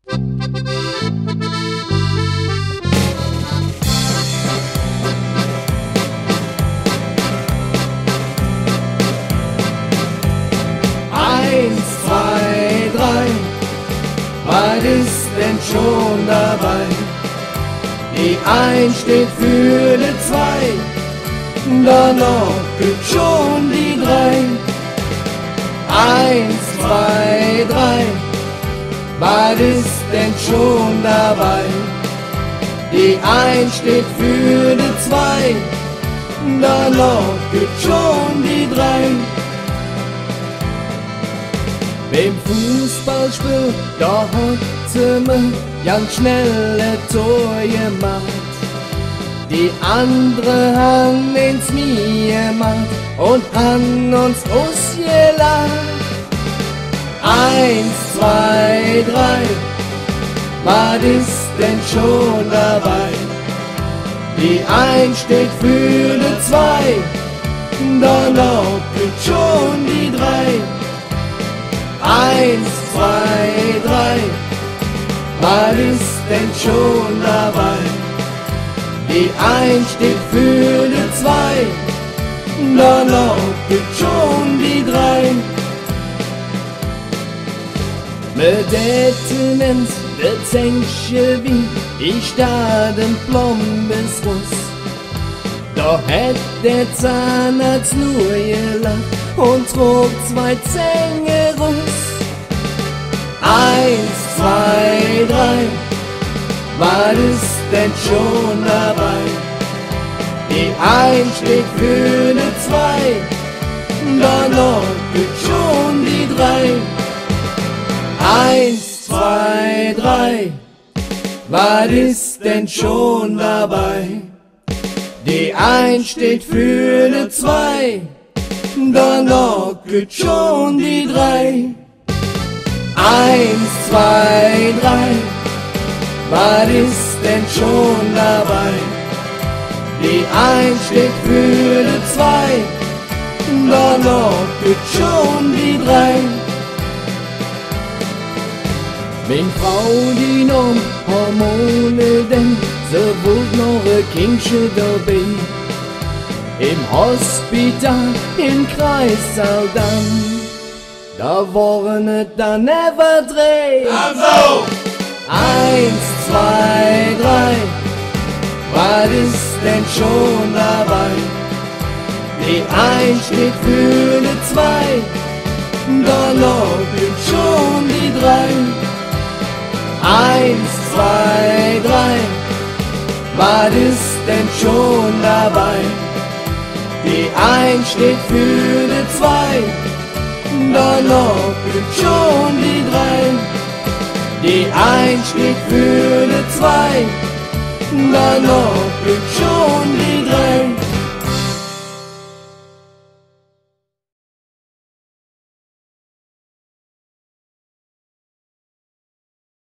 Eins, zwei, drei, was ist denn schon dabei? Die Eins steht für die Zwei, danach gibt schon die Drei. Eins, zwei, drei, was ist denn schon dabei? Die Eins steht für die Zwei, danach gibt schon die Drei. Beim Fußballspiel, da hat sie mir ganz schnelle Tor gemacht. Die andere haben ins Mir gemacht und haben uns ausgelacht. Eins, zwei, drei, was ist denn schon dabei? Die Eins steht für die Zwei, danach gibt schon die Drei. Eins, zwei, drei, was ist denn schon dabei? Die Eins steht für die Zwei, danach gibt schon die Drei. Mit Tendenz, der Zänkche wie ich da den Plombes Russ. Doch hätt der Zahnarzt nur gelacht und trug zwei Zähne Russ. Eins, zwei, drei, was ist denn schon dabei? Die Eins steht für die Zwei, danach gibt schon die Drei. Eins, zwei, drei, was ist denn schon dabei? Die Eins steht für die Zwei, danach gibt schon die Drei. Eins, zwei, drei, was ist denn schon dabei? Die Eins steht für die Zwei, danach gibt schon die Drei. Wenn Frau die noch Hormone denkt, so wird noch ein Kindchen dabei. Im Hospital, im Kreissaal dann, da waren es dann never drei. Also! Eins, zwei, drei, was ist denn schon dabei? Die Eins steht für die Zwei, danach gibt schon die Drei. Eins, zwei, drei, was ist denn schon dabei? Die Eins steht für die Zwei, danach gibt schon die Drei. Die Eins steht für die Zwei, danach gibt schon die Drei.